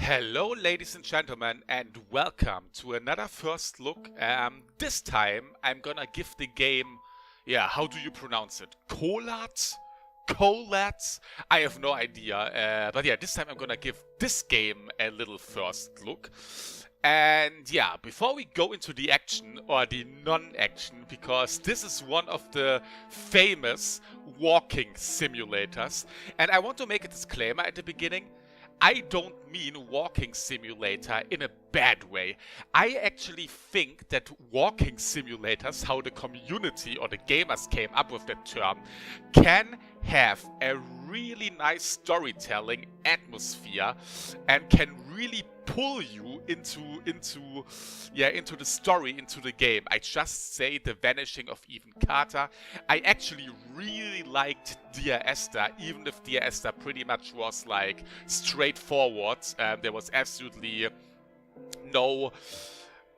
Hello, ladies and gentlemen, and welcome to another first look. This time I'm gonna give the game, how do you pronounce it? Kholat? Kholat? I have no idea. But this time I'm gonna give this game a little first look. And before we go into the action or the non-action, because this is one of the famous walking simulators, and I want to make a disclaimer at the beginning. I don't mean walking simulator in a bad way. I actually think that walking simulators, how the community or the gamers came up with that term, can have a really nice storytelling atmosphere and can really pull you into the story, into the game. I just say The Vanishing of Ethan Carter. I actually really liked Dear Esther, even if Dear Esther pretty much was like straightforward. There was absolutely no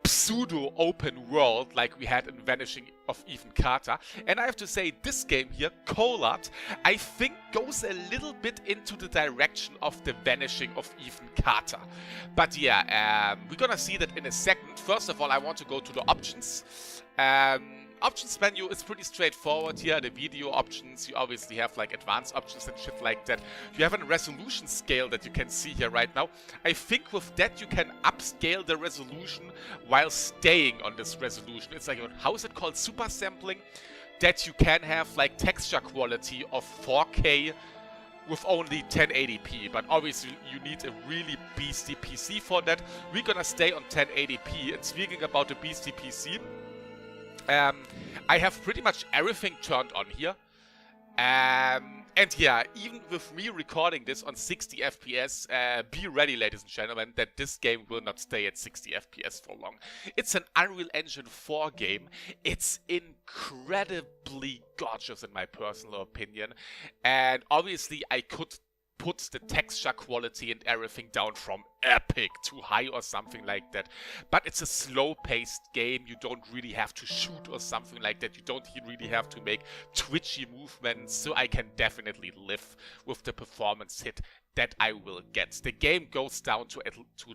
pseudo open world like we had in Vanishing of Ethan Carter. And I have to say, this game here, Kholat, I think goes a little bit into the direction of The Vanishing of Ethan Carter. But we're gonna see that in a second. First of all, I want to go to the options. Options menu is pretty straightforward here. The video options, you obviously have like advanced options and shit like that. You have a resolution scale that you can see here right now. I think with that you can upscale the resolution while staying on this resolution. It's like, how is it called? Super sampling. That you can have like texture quality of 4K with only 1080p, but obviously you need a really beastie PC for that. We're gonna stay on 1080p, and speaking about the beastie PC, I have pretty much everything turned on here. Even with me recording this on 60 FPS, be ready, ladies and gentlemen, that this game will not stay at 60 FPS for long. It's an Unreal Engine 4 game. It's incredibly gorgeous in my personal opinion. And obviously I could put the texture quality and everything down from epic to high or something like that. But it's a slow-paced game. You don't really have to shoot or something like that. You don't really have to make twitchy movements. So I can definitely live with the performance hit that I will get. The game goes down to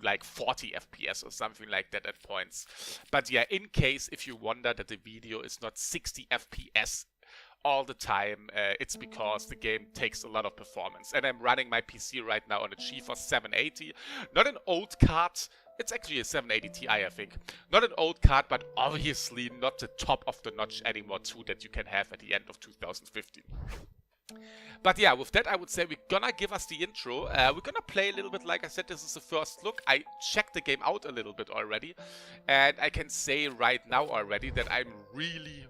like 40 FPS or something like that at points. But in case if you wonder that the video is not 60 FPS all the time, it's because the game takes a lot of performance. And I'm running my PC right now on a GeForce 780. Not an old card. It's actually a 780 Ti, I think. Not an old card, but obviously not the top of the notch anymore too that you can have at the end of 2015. But with that I would say we're gonna give us the intro. We're gonna play a little bit. Like I said, this is the first look. I checked the game out a little bit already. And I can say right now already that I'm really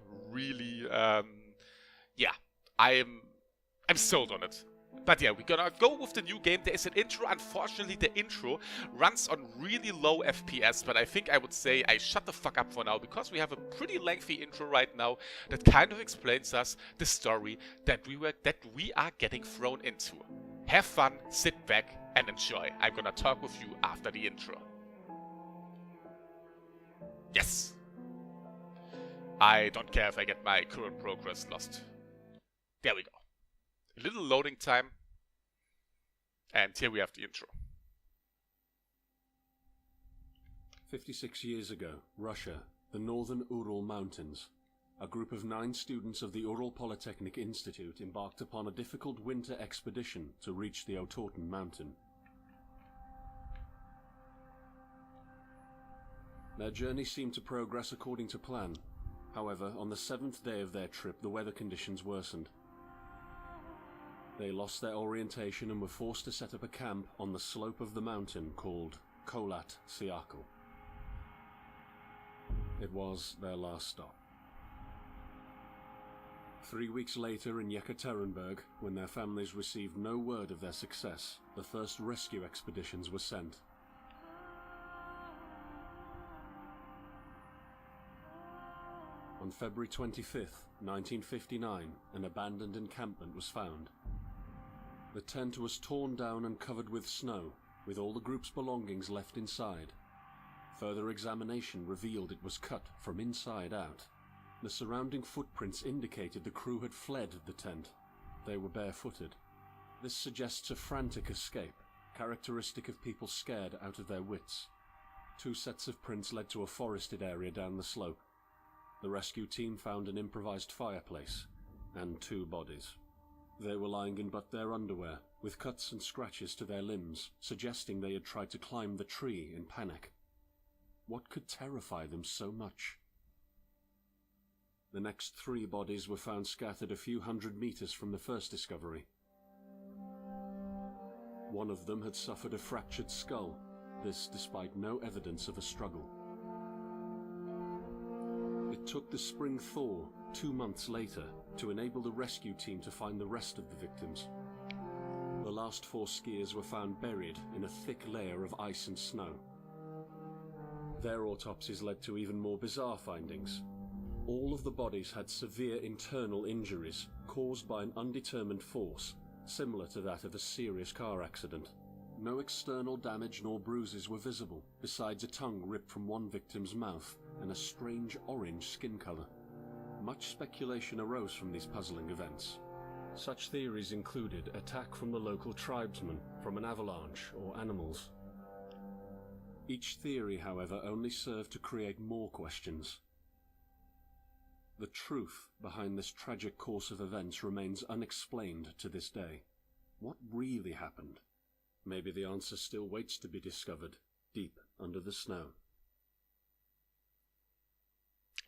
I'm sold on it. But we're gonna go with the new game. There is an intro. Unfortunately, the intro runs on really low FPS, but I think I would say I shut the fuck up for now because we have a pretty lengthy intro right now that kind of explains us the story that we are getting thrown into. Have fun, sit back, and enjoy. I'm gonna talk with you after the intro. Yes! I don't care if I get my current progress lost. There we go. A little loading time. And here we have the intro. 56 years ago, Russia, the northern Ural Mountains. A group of 9 students of the Ural Polytechnic Institute embarked upon a difficult winter expedition to reach the Otorten mountain. Their journey seemed to progress according to plan. However, on the 7th day of their trip, the weather conditions worsened. They lost their orientation and were forced to set up a camp on the slope of the mountain called Kholat Siakal. It was their last stop. 3 weeks later in Yekaterinburg, when their families received no word of their success, the first rescue expeditions were sent. On February 25th, 1959, an abandoned encampment was found. The tent was torn down and covered with snow, with all the group's belongings left inside. Further examination revealed it was cut from inside out. The surrounding footprints indicated the crew had fled the tent. They were barefooted. This suggests a frantic escape, characteristic of people scared out of their wits. 2 sets of prints led to a forested area down the slope. The rescue team found an improvised fireplace and 2 bodies. They were lying in but their underwear, with cuts and scratches to their limbs, suggesting they had tried to climb the tree in panic. What could terrify them so much? The next 3 bodies were found scattered a few hundred meters from the first discovery. One of them had suffered a fractured skull, this despite no evidence of a struggle. It took the spring thaw 2 months later to enable the rescue team to find the rest of the victims. The last 4 skiers were found buried in a thick layer of ice and snow. Their autopsies led to even more bizarre findings. All of the bodies had severe internal injuries caused by an undetermined force, similar to that of a serious car accident. No external damage nor bruises were visible, besides a tongue ripped from one victim's mouth and a strange orange skin color. Much speculation arose from these puzzling events. Such theories included attack from the local tribesmen, from an avalanche, or animals. Each theory, however, only served to create more questions. The truth behind this tragic course of events remains unexplained to this day. What really happened? Maybe the answer still waits to be discovered, deep under the snow.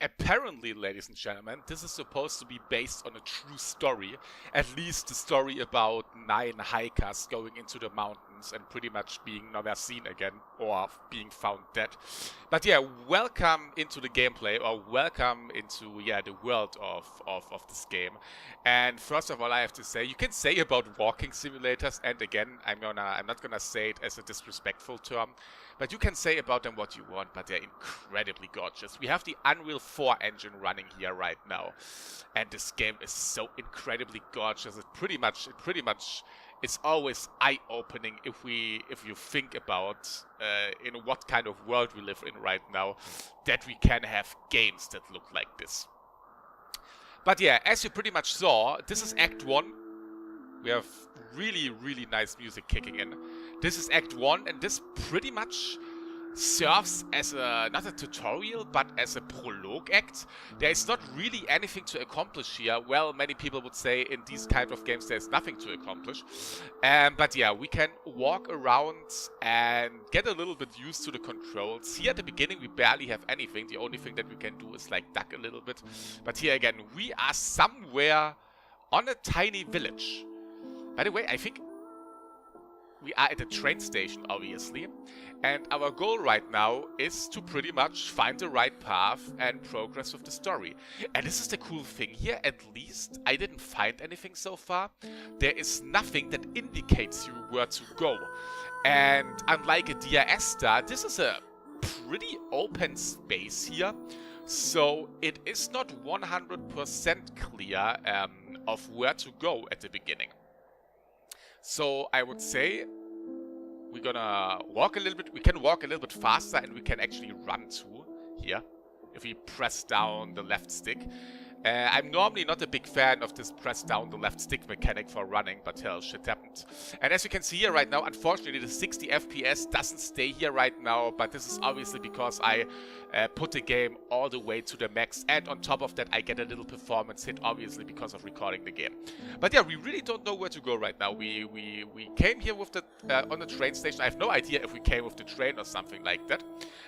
Apparently, ladies and gentlemen, this is supposed to be based on a true story. At least the story about 9 hikers going into the mountains and pretty much being never seen again or being found dead. But yeah, welcome into the gameplay, or welcome into the world of this game. And first of all, I have to say, you can say about walking simulators, and again, I'm not gonna say it as a disrespectful term, but you can say about them what you want, but they're incredibly gorgeous. We have the Unreal 4 engine running here right now, and this game is so incredibly gorgeous. It pretty much is always eye-opening if you think about in what kind of world we live in right now, that we can have games that look like this. But yeah, as you pretty much saw, this is Act 1. We have really, really nice music kicking in. This is Act 1, and this pretty much serves as not a tutorial, but as a prologue act. There is not really anything to accomplish here. Well, many people would say in these kind of games there's nothing to accomplish. But yeah, we can walk around and get a little bit used to the controls. Here at the beginning we barely have anything. The only thing that we can do is like duck a little bit. But here again, we are somewhere on a tiny village. By the way, I think we are at a train station, obviously, and our goal right now is to pretty much find the right path and progress with the story. And this is the cool thing here, at least I didn't find anything so far. There is nothing that indicates you where to go. And unlike a DRS star, this is a pretty open space here, so it is not 100% clear of where to go at the beginning. So I would say we're gonna walk a little bit. We can walk a little bit faster, and we can actually run too here if we press down the left stick. I'm normally not a big fan of this press down the left stick mechanic for running, but hell, shit happened. And as you can see here right now, unfortunately the 60 FPS doesn't stay here right now, but this is obviously because I put the game all the way to the max, and on top of that I get a little performance hit, obviously because of recording the game. But yeah, we really don't know where to go right now. We came here with the on the train station. I have no idea if we came with the train or something like that,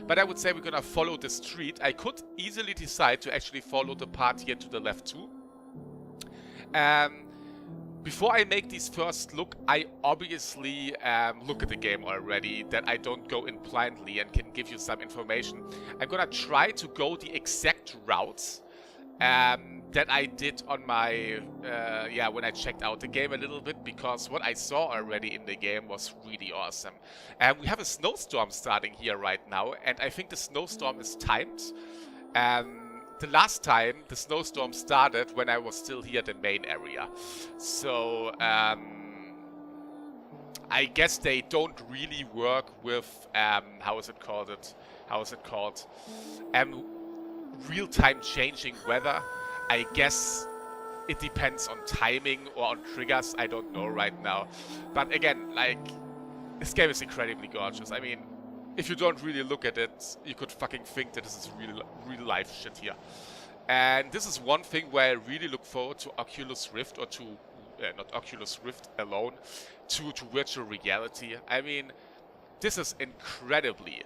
but I would say we're gonna follow the street. I could easily decide to actually follow the path here to the left too. Before I make this first look, I obviously look at the game already, that I don't go in blindly and can give you some information. I'm gonna try to go the exact routes that I did on my, when I checked out the game a little bit, because what I saw already in the game was really awesome. We have a snowstorm starting here right now, and I think the snowstorm is timed. The last time the snowstorm started when I was still here at the main area. So I guess they don't really work with how is it called? Real-time changing weather. I guess it depends on timing or on triggers. I don't know right now. But again, like, This game is incredibly gorgeous. I mean, if you don't really look at it, you could fucking think that this is real life shit here. And this is one thing where I really look forward to Oculus Rift, or to, not Oculus Rift alone, to virtual reality. I mean, this is incredibly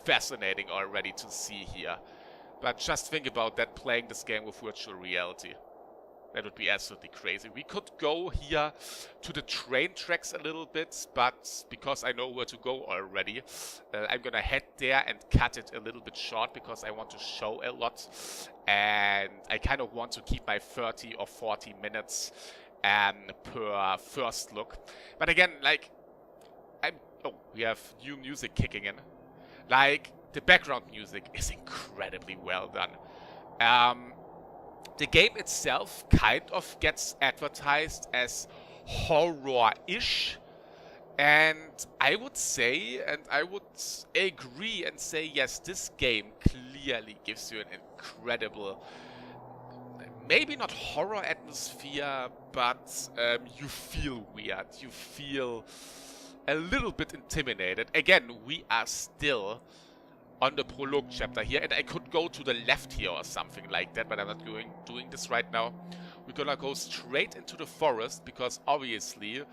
fascinating already to see here. But just think about that, playing this game with virtual reality. That would be absolutely crazy. We could go here to the train tracks a little bit, but because I know where to go already, I'm gonna head there and cut it a little bit short because I want to show a lot. And I kind of want to keep my 30 or 40 minutes per first look. But again, like, oh, we have new music kicking in. Like, the background music is incredibly well done. The game itself kind of gets advertised as horror-ish, and I would say, and I would agree and say, yes, this game clearly gives you an incredible, maybe not horror atmosphere, but you feel weird, you feel a little bit intimidated. Again, we are still on the prologue chapter here, and I could go to the left here or something like that, but I'm not doing this right now. We're gonna go straight into the forest because obviously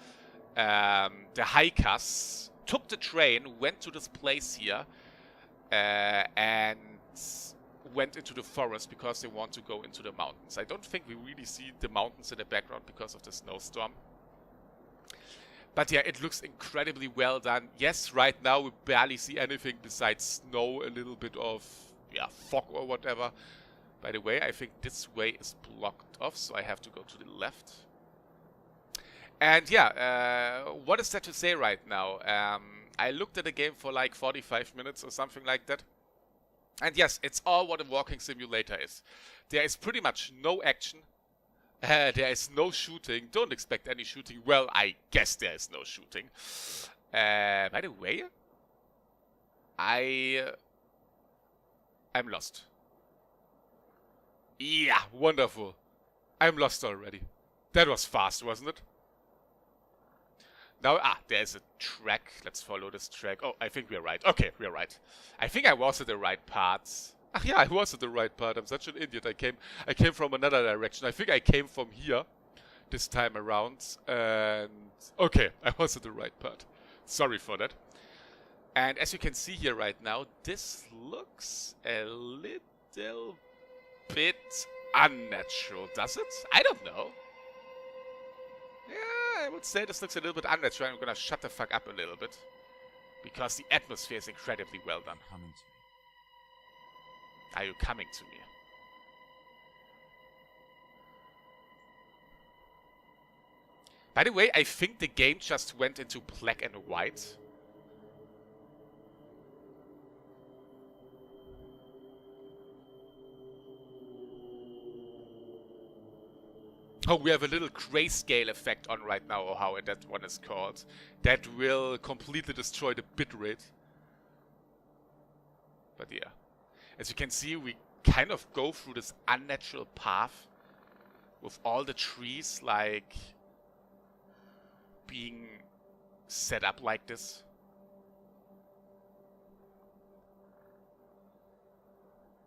the hikers took the train, went to this place here, and went into the forest because they want to go into the mountains. I don't think we really see the mountains in the background because of the snowstorm. But yeah, it looks incredibly well done. Yes, right now we barely see anything besides snow, a little bit of, yeah, fog or whatever. By the way, I think this way is blocked off, so I have to go to the left. And yeah, what is there to say right now? I looked at the game for like 45 minutes or something like that. And yes, it's all what a walking simulator is. There is pretty much no action. There is no shooting. Don't expect any shooting. Well, I guess there is no shooting. By the way, I'm lost. Yeah, wonderful. I'm lost already. That was fast, wasn't it? Now, there's a track. Let's follow this track. Oh, I think we're right. Okay, we're right. I think I was at the right part. Ach yeah, I was at the right part. I'm such an idiot. I came from another direction. I think I came from here this time around. And okay, I was at the right part. Sorry for that. And as you can see here right now, this looks a little bit unnatural, does it? I don't know. Yeah, I would say this looks a little bit unnatural. I'm gonna shut the fuck up a little bit. Because the atmosphere is incredibly well done. Are you coming to me? By the way, I think the game just went into black and white. Oh, we have a little grayscale effect on right now, or how that one is called. That will completely destroy the bitrate. But yeah. As you can see, we kind of go through this unnatural path with all the trees like being set up like this.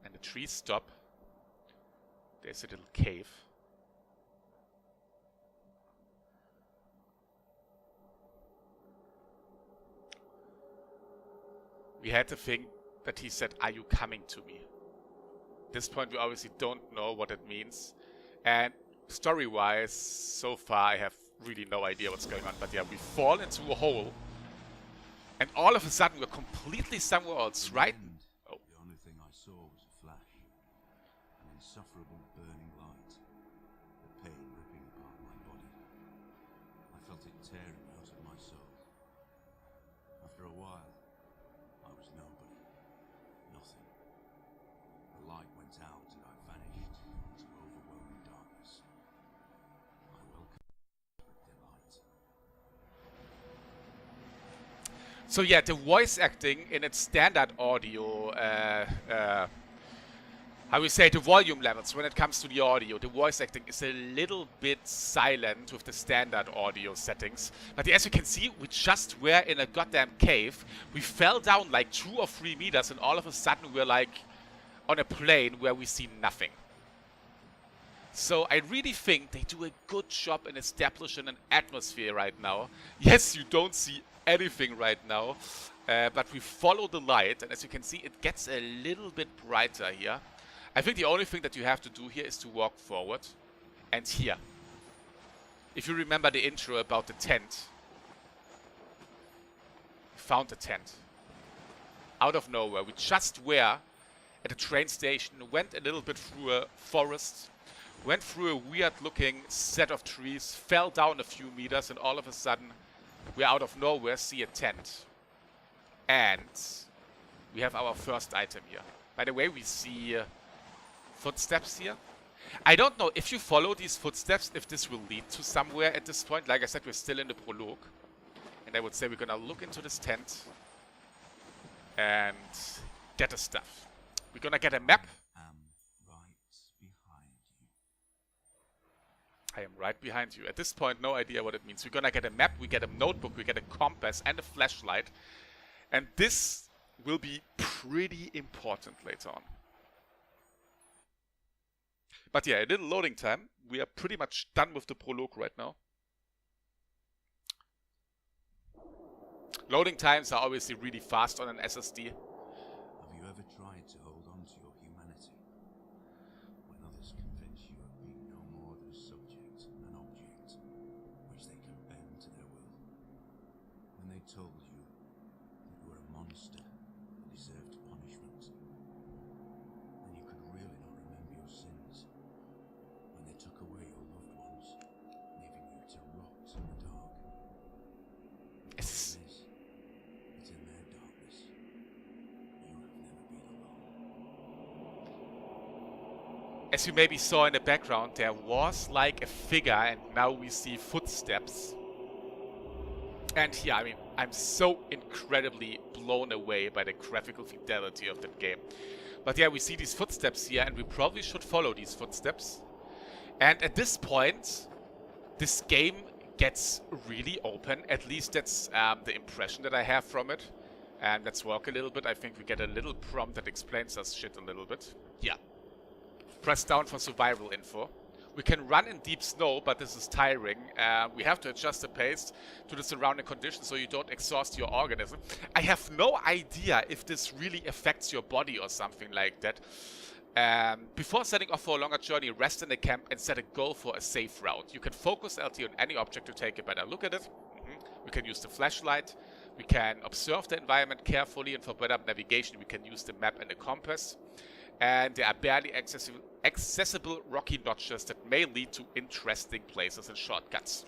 And the trees stop. There's a little cave. We had to think that he said, "Are you coming to me?" At this point, we obviously don't know what it means. And story-wise, so far, I have really no idea what's going on. But yeah, we fall into a hole. And all of a sudden, we're completely somewhere else, right? Oh. The only thing I saw was a flash. An insufferable burning light. The pain ripping apart my body. I felt it tearing out of my soul. After a while, I was nobody. Nothing. The light went out and I vanished into overwhelming darkness. I welcomed it with delight. So yeah, the voice acting in its standard audio, how we say, the volume levels when it comes to the audio. The voice acting is a little bit silent with the standard audio settings. But as you can see, we just were in a goddamn cave. We fell down like 2 or 3 meters and all of a sudden we're like on a plane where we see nothing. So I really think they do a good job in establishing an atmosphere right now. Yes, you don't see anything right now, but we follow the light, and as you can see, it gets a little bit brighter here. I think the only thing that you have to do here is to walk forward. And here, if you remember the intro about the tent, we found the tent. Out of nowhere, we just were at a train station, went a little bit through a forest, went through a weird looking set of trees, fell down a few meters, and all of a sudden we out of nowhere see a tent. And we have our first item here. By the way, we see footsteps here. I don't know if you follow these footsteps, if this will lead to somewhere at this point. Like I said, we're still in the prologue. And I would say we're gonna look into this tent and get the stuff. We're gonna get a map. I am right behind you. At this point, no idea what it means. We're gonna get a map, we get a notebook, we get a compass and a flashlight. And this will be pretty important later on. But yeah, a little loading time. We are pretty much done with the prologue right now. Loading times are obviously really fast on an SSD. Have you ever tried to hold on to your humanity when others convince you of being no more than a subject, an object, which they can bend to their will? When they told you that you were a monster that deserved punishment, then you could really not remember your sins. When they took away your loved ones, leaving you to rot in the dark. It's It's in their darkness. You have never been alone. as you maybe saw in the background, there was like a figure and now we see footsteps. And yeah, I mean, I'm so incredibly blown away by the graphical fidelity of the game. But yeah, we see these footsteps here and we probably should follow these footsteps. And at this point, this game gets really open. At least that's the impression that I have from it. And let's walk a little bit. I think we get a little prompt that explains us shit a little bit. Yeah. Press down for survival info. We can run in deep snow, but this is tiring. We have to adjust the pace to the surrounding conditions so you don't exhaust your organism. I have no idea if this really affects your body or something like that. Before setting off for a longer journey, rest in the camp and set a goal for a safe route. You can focus LT on any object to take a better look at it. We can use the flashlight. We can observe the environment carefully, and for better navigation we can use the map and the compass. And there are barely accessible rocky notches that may lead to interesting places and shortcuts.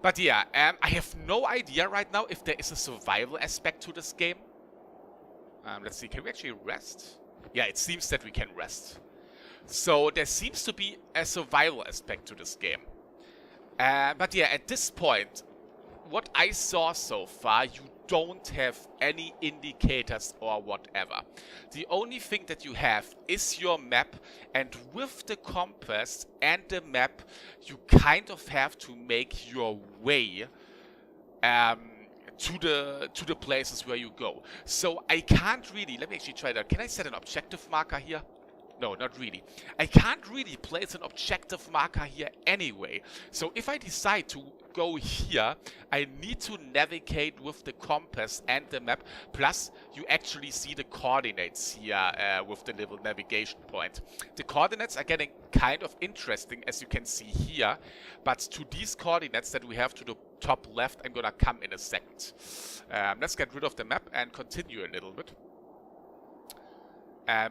But yeah, I have no idea right now if there is a survival aspect to this game. Let's see, can we actually rest? Yeah, it seems that we can rest. So there seems to be a survival aspect to this game. But yeah, at this point, what I saw so far, you don't have any indicators or whatever. The only thing that you have is your map, and with the compass and the map, you kind of have to make your way to the places where you go. So I can't really, let me actually try that. Can I set an objective marker here? No, not really. I can't really place an objective marker here anyway. So if I decide to go here, I need to navigate with the compass and the map. Plus, you actually see the coordinates here with the little navigation point. The coordinates are getting kind of interesting, as you can see here. But to these coordinates that we have to the top left, I'm gonna come in a second. Let's get rid of the map and continue a little bit.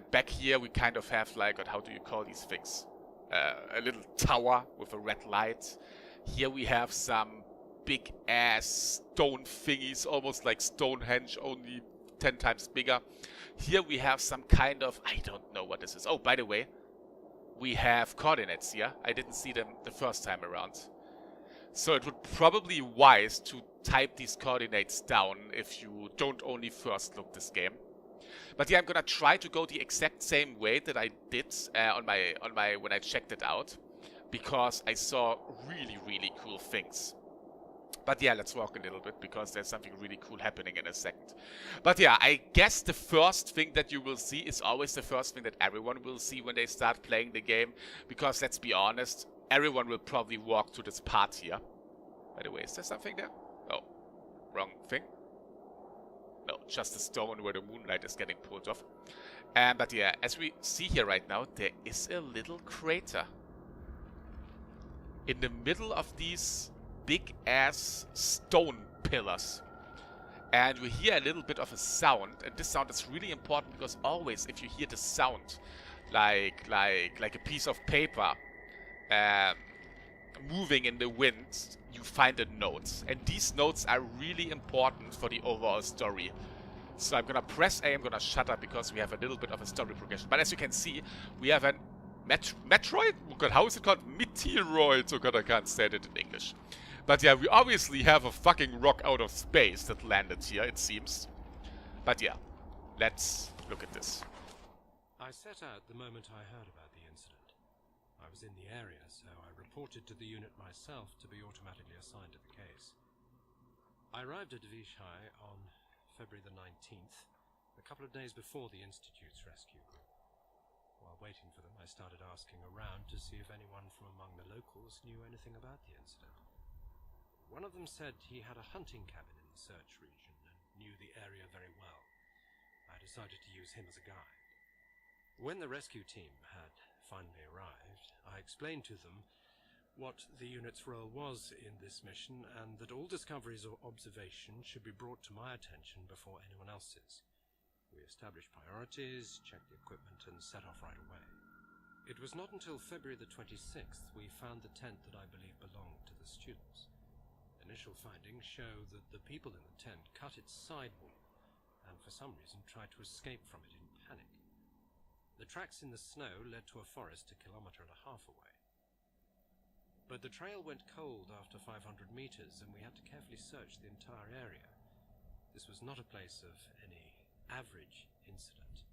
Back here we kind of have like, how do you call these things? A little tower with a red light. Here we have some big ass stone thingies, almost like Stonehenge, only 10 times bigger. Here we have some kind of, I don't know what this is. Oh, by the way, we have coordinates here. I didn't see them the first time around. So it would probably be wise to type these coordinates down if you don't only first look this game. But yeah, I'm gonna try to go the exact same way that I did on my when I checked it out, because I saw really, really cool things. But yeah, let's walk a little bit, because there's something really cool happening in a second. But yeah, I guess the first thing that you will see is always the first thing that everyone will see when they start playing the game. Because let's be honest, everyone will probably walk to this part here. By the way, is there something there? Oh, wrong thing. No, just a stone where the moonlight is getting pulled off. But yeah, as we see here right now, there is a little crater in the middle of these big ass stone pillars. And we hear a little bit of a sound, and this sound is really important, because always if you hear the sound like a piece of paper moving in the wind, you find a note. And these notes are really important for the overall story. So I'm gonna press A, I'm gonna shut up, because we have a little bit of a story progression. But as you can see, we have a Metroid? Oh god, how is it called? Meteoroid. Oh god, I can't say it in English. But yeah, we obviously have a fucking rock out of space that landed here, it seems. But yeah, let's look at this. I set out the moment I heard about the incident. I was in the area, so I reported to the unit myself to be automatically assigned to the case. I arrived at Vishai on February the 19th, a couple of days before the Institute's rescue group. While waiting for them, I started asking around to see if anyone from among the locals knew anything about the incident. One of them said he had a hunting cabin in the search region and knew the area very well. I decided to use him as a guide. When the rescue team had finally arrived, I explained to them what the unit's role was in this mission, and that all discoveries or observations should be brought to my attention before anyone else's. We established priorities, checked the equipment, and set off right away. It was not until February the 26th we found the tent that I believe belonged to the students. Initial findings show that the people in the tent cut its sidewall and for some reason tried to escape from it in panic. The tracks in the snow led to a forest 1.5 kilometers away. But the trail went cold after 500 meters, and we had to carefully search the entire area. This was not a place of any average incident.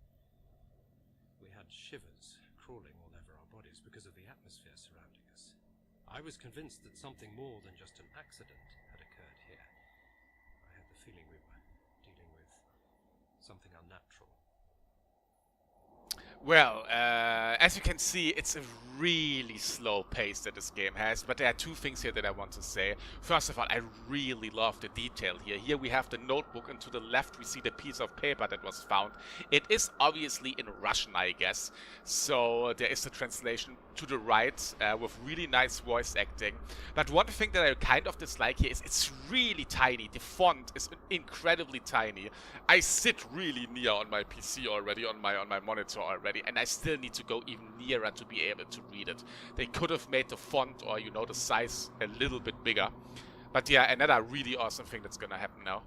We had shivers crawling all over our bodies because of the atmosphere surrounding us. I was convinced that something more than just an accident had occurred here. I had the feeling we were dealing with something unnatural. Well, as you can see, it's a really slow pace that this game has, but there are two things here that I want to say. First of all, I really love the detail here. Here we have the notebook, and to the left we see the piece of paper that was found. It is obviously in Russian, I guess, so there is the translation to the right with really nice voice acting. But one thing that I kind of dislike here is it's really tiny. The font is incredibly tiny. I sit really near on my PC already, on my monitor already, and I still need to go even nearer to be able to read it. They could have made the font, or you know, the size a little bit bigger. But yeah, another really awesome thing that's gonna happen now.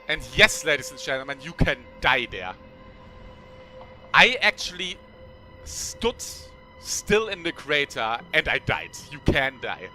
And yes, ladies and gentlemen, you can die there. I actually stood still in the crater and I died. You can die.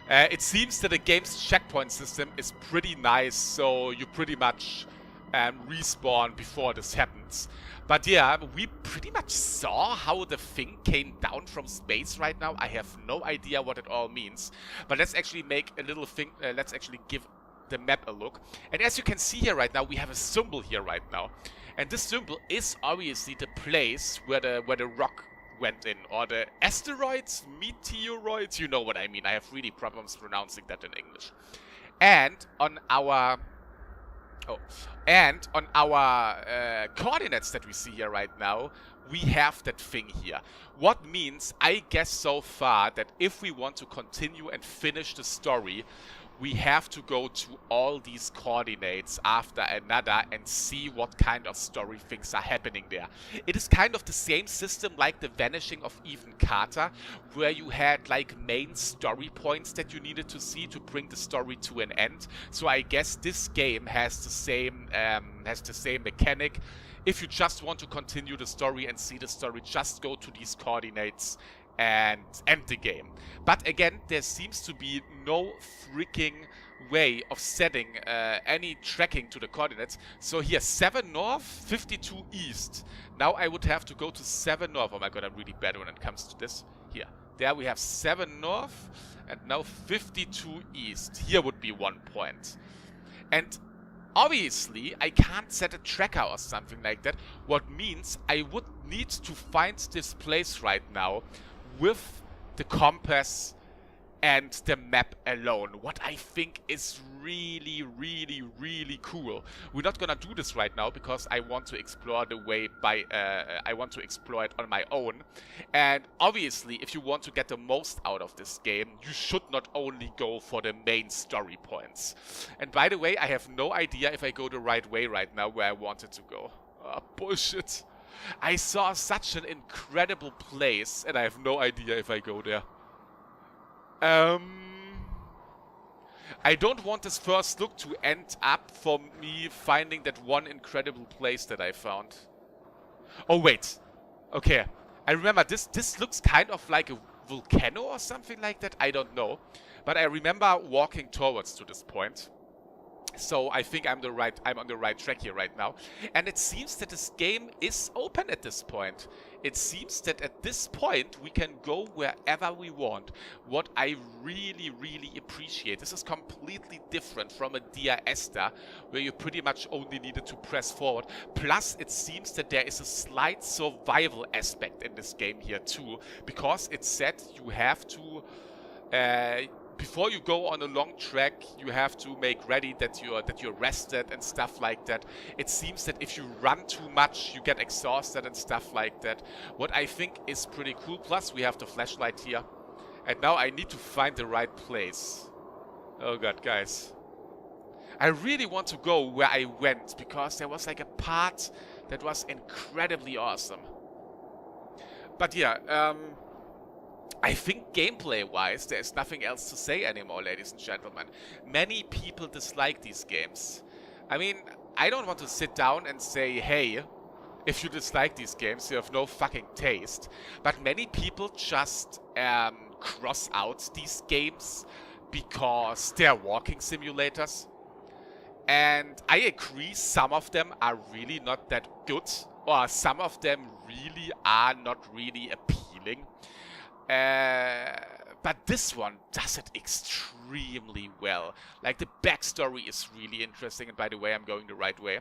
It seems that the game's checkpoint system is pretty nice, so you pretty much respawn before this happens. But yeah, we pretty much saw how the thing came down from space right now. I have no idea what it all means. But let's actually make a little thing, let's actually give the map a look. And as you can see here right now, we have a symbol here right now. And this symbol is obviously the place where the rock went in, or the asteroids, meteoroids, you know what I mean. I have really problems pronouncing that in English. And on our coordinates that we see here right now, we have that thing here. What means, I guess so far, that if we want to continue and finish the story, we have to go to all these coordinates after another and see what kind of story things are happening there. It is kind of the same system like the Vanishing of Ethan Carter, where you had like main story points that you needed to see to bring the story to an end. So I guess this game has the same mechanic. If you just want to continue the story and see the story, just go to these coordinates and end the game. But again, there seems to be no freaking way of setting any tracking to the coordinates. So here, 7 north, 52 east. Now I would have to go to 7 north. Oh my god, I'm really bad when it comes to this. Here, there we have 7 north, and now 52 east. Here would be 1 point. And obviously, I can't set a tracker or something like that, what means I would need to find this place right now with the compass and the map alone, what I think is really, really, really cool. We're not gonna do this right now because I want to explore the way I want to explore it on my own. And obviously, if you want to get the most out of this game, you should not only go for the main story points. And by the way, I have no idea if I go the right way right now where I wanted to go. Ah, bullshit. I saw such an incredible place, and I have no idea if I go there. I don't want this first look to end up for me finding that one incredible place that I found. Oh, wait. Okay. I remember this looks kind of like a volcano or something like that. I don't know. But I remember walking towards to this point. So I think I'm on the right track here right now. And it seems that this game is open at this point. It seems that at this point we can go wherever we want. What I really, really appreciate. This is completely different from a Dear Esther, where you pretty much only needed to press forward. Plus, it seems that there is a slight survival aspect in this game here too. Because it said you have to... before you go on a long trek, you have to make ready that you're rested and stuff like that. It seems that if you run too much, you get exhausted and stuff like that. What I think is pretty cool. Plus, we have the flashlight here. And now I need to find the right place. Oh god, guys. I really want to go where I went, because there was like a part that was incredibly awesome. But yeah, I think gameplay-wise, there is nothing else to say anymore, ladies and gentlemen. Many people dislike these games. I mean, I don't want to sit down and say, hey, if you dislike these games, you have no fucking taste. But many people just cross out these games because they're walking simulators. And I agree, some of them are really not that good, or some of them really are not really appealing. But this one does it extremely well. Like, the backstory is really interesting, and by the way, I'm going the right way.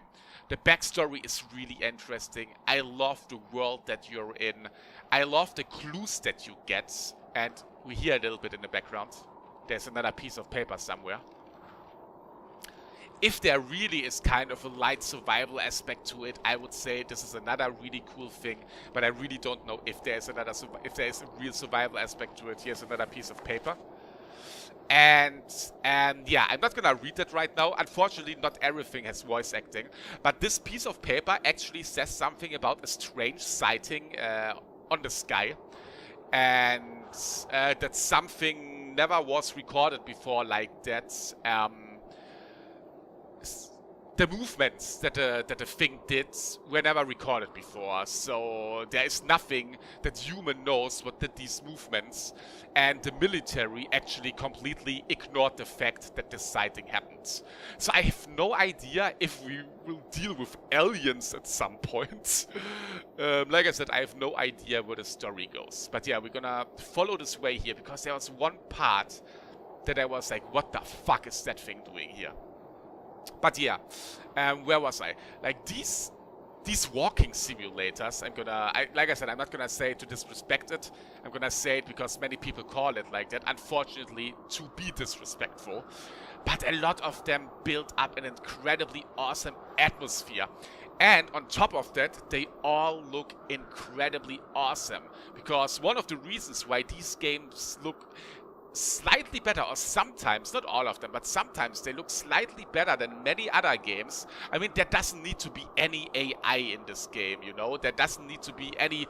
The backstory is really interesting. I love the world that you're in. I love the clues that you get, and we hear a little bit in the background. There's another piece of paper somewhere. If there really is kind of a light survival aspect to it, I would say this is another really cool thing. But I really don't know if there is a real survival aspect to it. Here's another piece of paper. And yeah, I'm not gonna read that right now. Unfortunately, not everything has voice acting. But this piece of paper actually says something about a strange sighting on the sky. And that something never was recorded before like that. The movements that the thing did were never recorded before, so there is nothing that human knows what did these movements, and the military actually completely ignored the fact that this sighting happened. So I have no idea if we will deal with aliens at some point. Like I said, I have no idea where the story goes. But yeah, we're gonna follow this way here, because there was one part that I was like, what the fuck is that thing doing here? But yeah, where was I? Like, these walking simulators, like I said, I'm not gonna say it to disrespect it. I'm gonna say it because many people call it like that, unfortunately, to be disrespectful. But a lot of them build up an incredibly awesome atmosphere. And on top of that, they all look incredibly awesome. Because one of the reasons why these games look slightly better, or sometimes, not all of them, but sometimes they look slightly better than many other games. I mean, there doesn't need to be any AI in this game, you know? There doesn't need to be any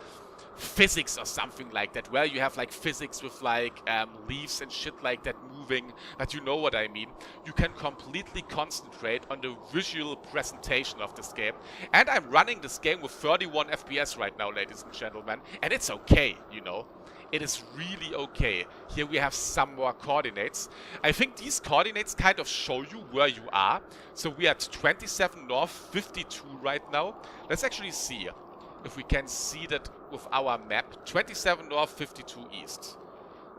physics or something like that, where you have like physics with like leaves and shit like that moving, but you know what I mean. You can completely concentrate on the visual presentation of this game, and I'm running this game with 31 FPS right now, ladies and gentlemen, and it's okay, you know. It is really okay. Here we have some more coordinates. I think these coordinates kind of show you where you are. So we are at 27 north, 52 right now. Let's actually see if we can see that with our map. 27 north, 52 east.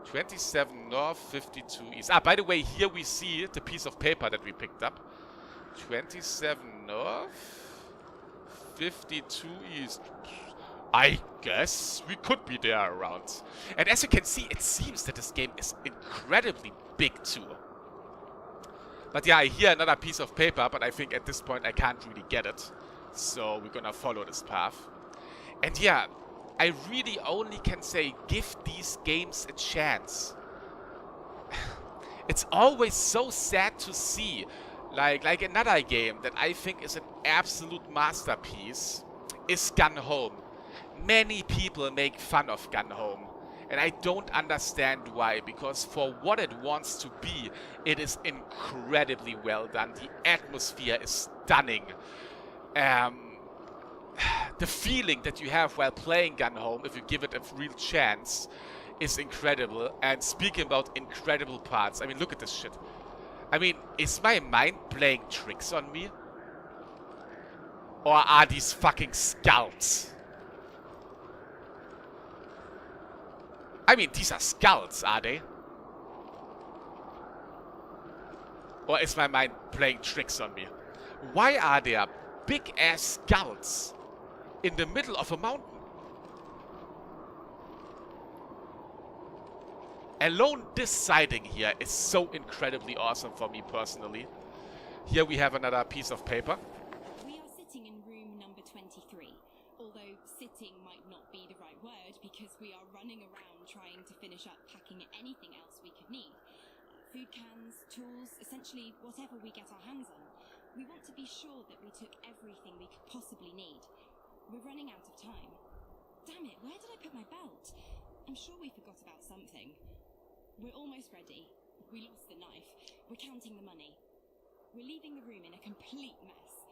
27 north, 52 east. Ah, by the way, here we see the piece of paper that we picked up. 27 north, 52 east. I guess we could be there around. And as you can see, it seems that this game is incredibly big too. But yeah, I hear another piece of paper, but I think at this point I can't really get it. So we're gonna follow this path. And yeah, I really only can say give these games a chance. It's always so sad to see. Like another game that I think is an absolute masterpiece is Gun Home. Many people make fun of Gun Home, and I don't understand why, because for what it wants to be, it is incredibly well done. The atmosphere is stunning. The feeling that you have while playing Gun Home, if you give it a real chance, is incredible. And speaking about incredible parts, I mean, look at this shit. I mean, is my mind playing tricks on me? Or are these fucking skulls? I mean, these are skulls, are they? Or is my mind playing tricks on me? Why are there big-ass skulls in the middle of a mountain? Alone, this sighting here is so incredibly awesome for me personally. Here we have another piece of paper. We are sitting in room number 23, although sitting might not be the right word because we are running around trying to finish up packing anything else we could need. Food cans, tools, essentially whatever we get our hands on. We want to be sure that we took everything we could possibly need. We're running out of time. Damn it, where did I put my belt? I'm sure we forgot about something. We're almost ready. We lost the knife. We're counting the money. We're leaving the room in a complete mess.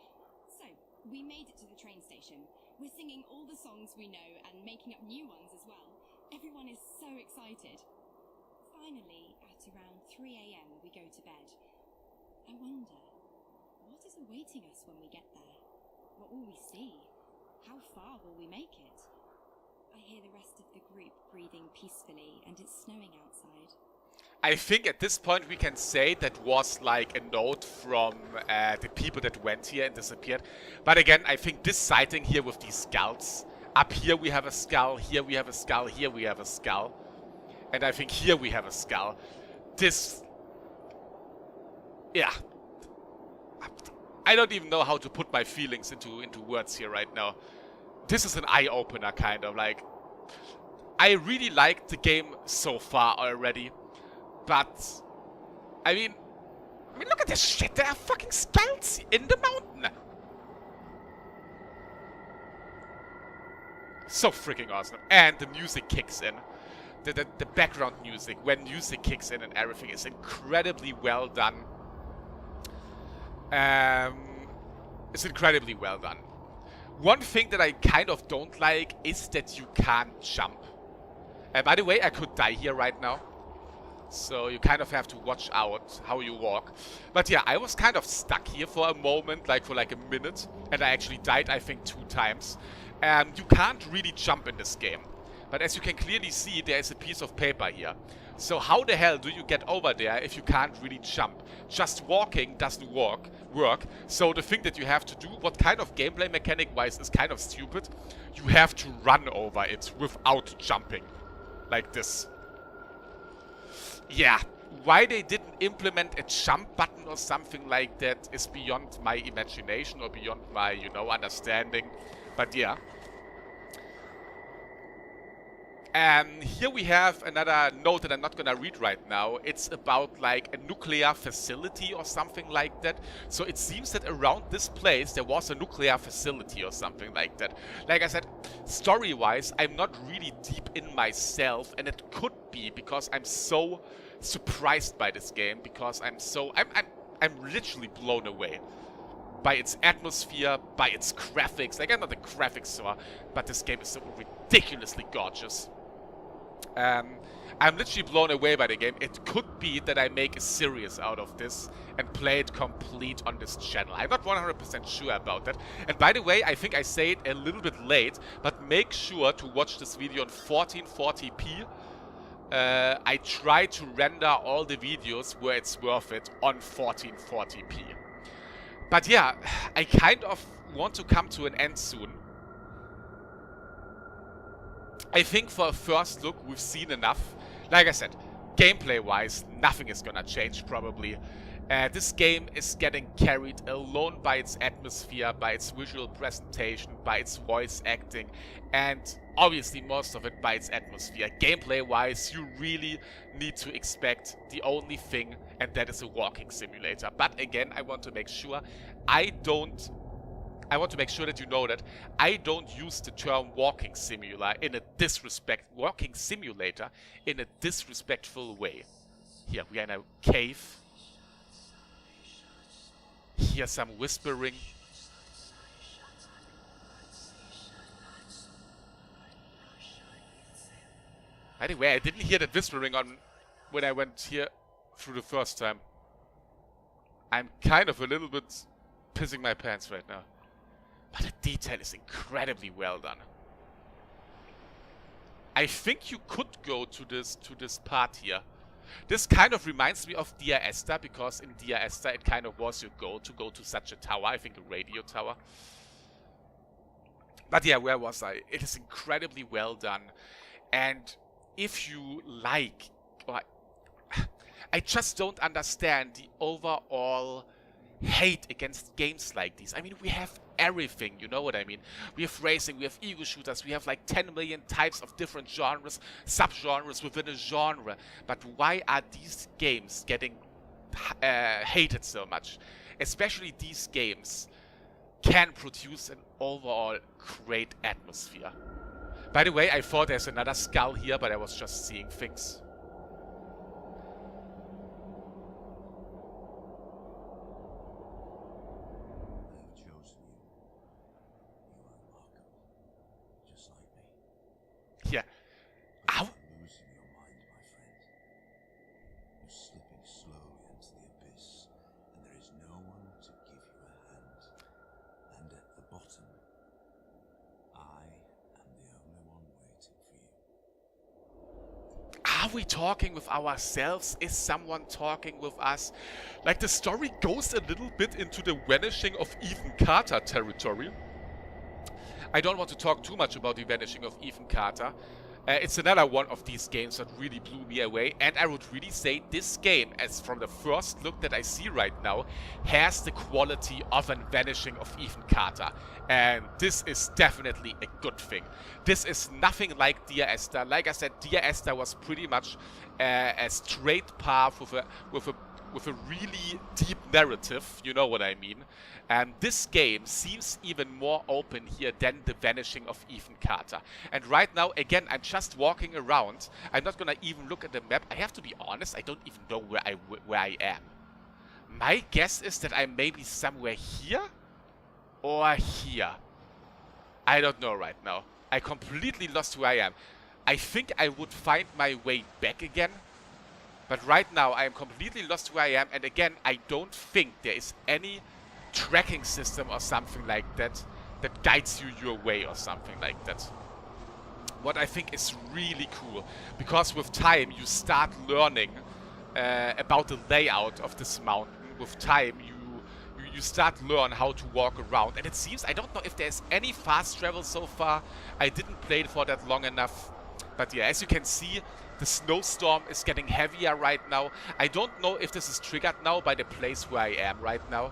So, we made it to the train station. We're singing all the songs we know and making up new ones as well. Everyone is so excited. Finally, at around 3 AM, we go to bed. I wonder, what is awaiting us when we get there? What will we see? How far will we make it? I hear the rest of the group breathing peacefully, and it's snowing outside. I think at this point we can say that was like a note from the people that went here and disappeared. But again, I think this sighting here with these skulls. Up here we have a skull, here we have a skull, here we have a skull. And I think here we have a skull. This... yeah. I don't even know how to put my feelings into words here right now. This is an eye-opener, kind of. Like, I really liked the game so far already. But, I mean, look at this shit. There are fucking skulls in the mountain. So freaking awesome. And the music kicks in. The background music, when music kicks in and everything, is incredibly well done. It's incredibly well done. One thing that I kind of don't like is that you can't jump. By the way, I could die here right now. So you kind of have to watch out how you walk. But yeah, I was kind of stuck here for a moment, like for like a minute. And I actually died, I think, 2 times. You can't really jump in this game. But as you can clearly see, there is a piece of paper here. So how the hell do you get over there if you can't really jump? Just walking doesn't work. So the thing that you have to do, what kind of gameplay mechanic-wise is kind of stupid, you have to run over it without jumping. Like this. Yeah, why they didn't implement a jump button or something like that is beyond my imagination or beyond my, you know, understanding. But yeah. Here we have another note that I'm not gonna read right now. It's about like a nuclear facility or something like that. So it seems that around this place there was a nuclear facility or something like that. Like I said, story-wise, I'm not really deep in myself, and it could be because I'm so surprised by this game, because I'm literally blown away by its atmosphere, by its graphics. Like, I'm not a graphics star, but this game is so ridiculously gorgeous. I'm literally blown away by the game. It could be that I make a series out of this and play it complete on this channel. I'm not 100% sure about that. And by the way, I think I say it a little bit late, but make sure to watch this video on 1440p. I try to render all the videos where it's worth it on 1440p. But yeah, I kind of want to come to an end soon. I think for a first look, we've seen enough. Like I said, gameplay-wise, nothing is gonna change, probably. This game is getting carried alone by its atmosphere, by its visual presentation, by its voice acting, and obviously most of it by its atmosphere. Gameplay-wise, you really need to expect the only thing, and that is a walking simulator. But again, I want to make sure that you know that I don't use the term walking simulator in a disrespectful way. Here, we are in a cave. Hear some whispering. By the way, I didn't hear that whispering when I went here through the first time. I'm kind of a little bit pissing my pants right now. But the detail is incredibly well done. I think you could go to this part here. This kind of reminds me of Dear Esther, because in Dear Esther it kind of was your goal to go to such a tower. I think a radio tower. But yeah, where was I? It is incredibly well done. And if you like, or I just don't understand the overall hate against games like these. I mean, we have everything, you know what I mean? We have racing, we have ego shooters, we have like 10 million types of different genres, subgenres within a genre. But why are these games getting hated so much? Especially these games can produce an overall great atmosphere. By the way, I thought there's another skull here, but I was just seeing things. Yeah. Ow. Losing your mind, my friend. You're slipping slowly into the abyss, and there is no one to give you a hand. And at the bottom, I am the only one waiting for you. Are we talking with ourselves? Is someone talking with us? Like, the story goes a little bit into the vanishing of Ethan Carter territory. I don't want to talk too much about the vanishing of Ethan Carter. It's another one of these games that really blew me away, and I would really say this game, as from the first look that I see right now, has the quality of a vanishing of Ethan Carter. And this is definitely a good thing. This is nothing like Dear Esther. Like I said, Dear Esther was pretty much a straight path with a really deep narrative, you know what I mean. And this game seems even more open here than the vanishing of Ethan Carter. And right now, again, I'm just walking around. I'm not gonna even look at the map. I have to be honest, I don't even know where I am. My guess is that I'm maybe somewhere here or here. I don't know right now. I completely lost where I am. I think I would find my way back again. But right now, I am completely lost where I am. And again, I don't think there is any tracking system or something like that that guides you your way or something like that. What I think is really cool, because with time you start learning about the layout of this mountain. With time you start learn how to walk around, and it seems, I don't know if there's any fast travel so far. I didn't play it for that long enough, but yeah, as you can see, the snowstorm is getting heavier right now. I don't know if this is triggered now by the place where I am right now.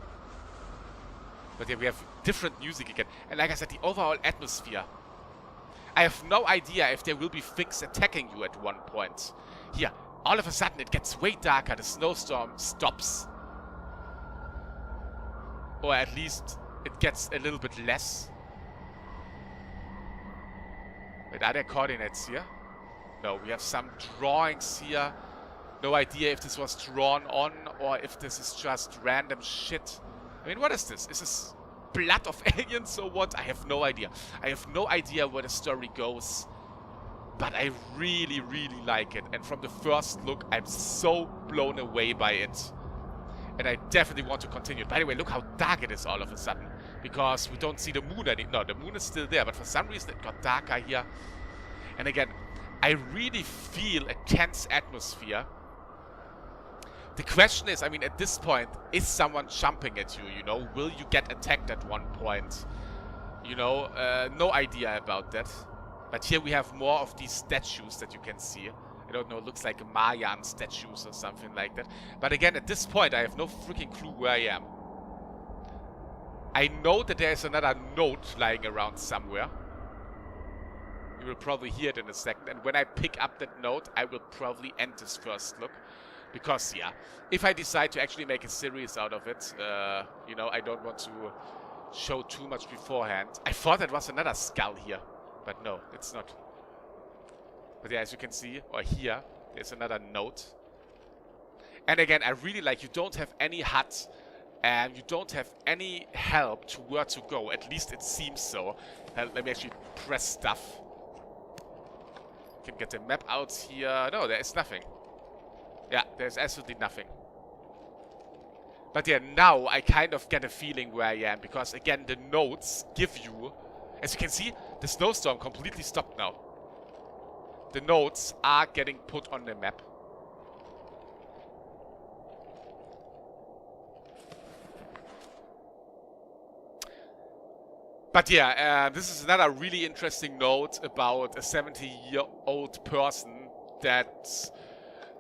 But yeah, we have different music again. And like I said, the overall atmosphere. I have no idea if there will be things attacking you at one point. Here, all of a sudden it gets way darker, the snowstorm stops. Or at least it gets a little bit less. Wait, are there coordinates here? No, we have some drawings here. No idea if this was drawn on or if this is just random shit. I mean, what is this? Is this blood of aliens or what? I have no idea. I have no idea where the story goes. But I really, really like it. And from the first look, I'm so blown away by it. And I definitely want to continue. By the way, look how dark it is all of a sudden. Because we don't see the moon anymore. No, the moon is still there. But for some reason, it got darker here. And again, I really feel a tense atmosphere. The question is, I mean, at this point, is someone jumping at you, you know? Will you get attacked at one point? You know, no idea about that. But here we have more of these statues that you can see. I don't know, it looks like Mayan statues or something like that. But again, at this point, I have no freaking clue where I am. I know that there is another note lying around somewhere. You will probably hear it in a second. And when I pick up that note, I will probably end this first look. Because, yeah, if I decide to actually make a series out of it, you know, I don't want to show too much beforehand. I thought that was another skull here. But no, it's not. But yeah, as you can see, or hear, there's another note. And again, I really like, you don't have any hut. And you don't have any help to where to go. At least it seems so. Let me actually press stuff. Can get the map out here. No, there is nothing. Yeah, there's absolutely nothing. But yeah, now I kind of get a feeling where I am. Because again, the notes give you... As you can see, the snowstorm completely stopped now. The notes are getting put on the map. But yeah, this is another really interesting note about a 70-year-old person that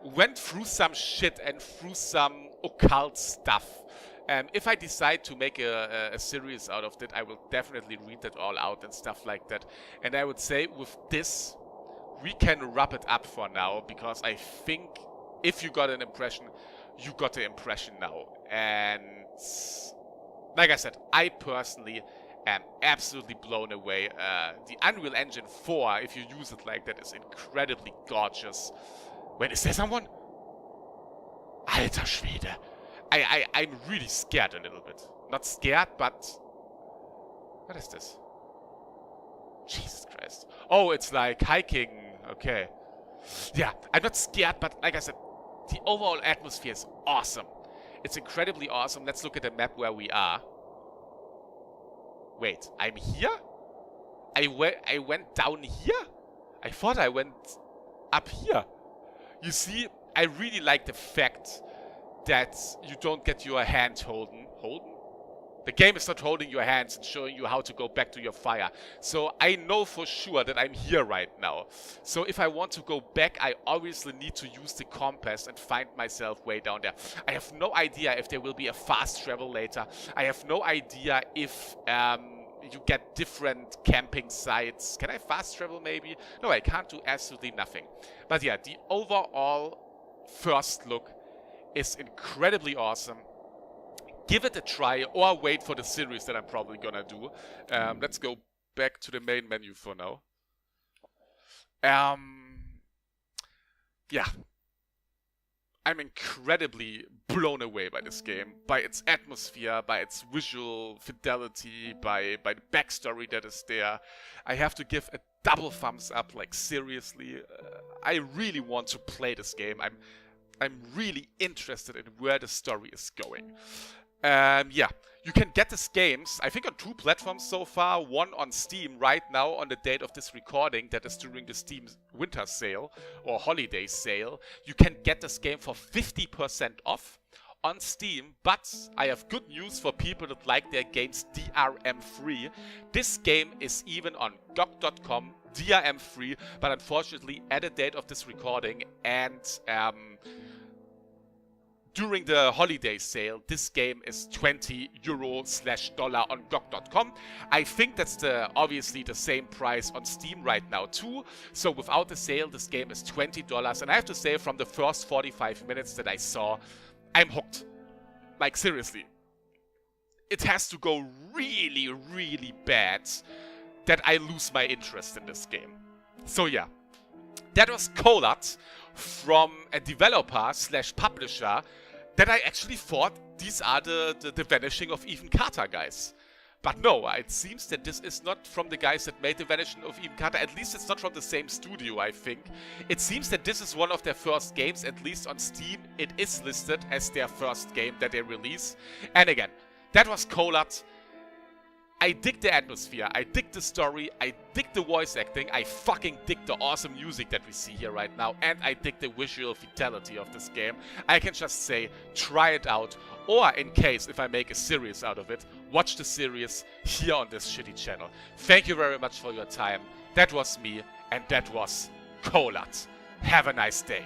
went through some shit and through some occult stuff. If I decide to make a series out of that, I will definitely read that all out and stuff like that. And I would say with this, we can wrap it up for now, because I think if you got an impression, you got the impression now. And like I said, I personally am absolutely blown away. The Unreal Engine 4, if you use it like that, is incredibly gorgeous. Wait, is there someone? Alter Schwede. I'm really scared a little bit. Not scared, but... What is this? Jesus Christ. Oh, it's like hiking. Okay. Yeah, I'm not scared, but like I said, the overall atmosphere is awesome. It's incredibly awesome. Let's look at the map where we are. Wait, I'm here? I went down here? I thought I went up here. You see, I really like the fact that you don't get your hand holden. The game is not holding your hands and showing you how to go back to your fire. So I know for sure that I'm here right now. So if I want to go back, I obviously need to use the compass and find myself way down there. I have no idea if there will be a fast travel later. I have no idea if you get different camping sites. Can I fast travel maybe? No, I can't do absolutely nothing. But yeah, the overall first look is incredibly awesome. Give it a try or wait for the series that I'm probably gonna do. Let's go back to the main menu for now. Yeah. I'm incredibly blown away by this game, by its atmosphere, by its visual fidelity, by the backstory that is there. I have to give a double thumbs up, like seriously. I really want to play this game. I'm really interested in where the story is going. Yeah, you can get these games, I think on 2 platforms so far. One on Steam right now on the date of this recording, that is during the Steam winter sale or holiday sale. You can get this game for 50% off on Steam, but I have good news for people that like their games DRM free. This game is even on GOG.com DRM free, but unfortunately at the date of this recording and during the holiday sale, this game is €20/$ on GOG.com. I think that's obviously the same price on Steam right now too. So without the sale, this game is $20. And I have to say, from the first 45 minutes that I saw, I'm hooked. Like, seriously. It has to go really, really bad that I lose my interest in this game. So yeah, that was Kholat, from a developer/publisher that I actually thought these are the Vanishing of Ethan Carter guys. But no, it seems that this is not from the guys that made the Vanishing of Ethan Carter. At least it's not from the same studio, I think. It seems that this is one of their first games, at least on Steam. It is listed as their first game that they release. And again, that was Kholat. I dig the atmosphere, I dig the story, I dig the voice acting, I fucking dig the awesome music that we see here right now, and I dig the visual fidelity of this game. I can just say, try it out, or in case, if I make a series out of it, watch the series here on this shitty channel. Thank you very much for your time. That was me, and that was Kholat. Have a nice day.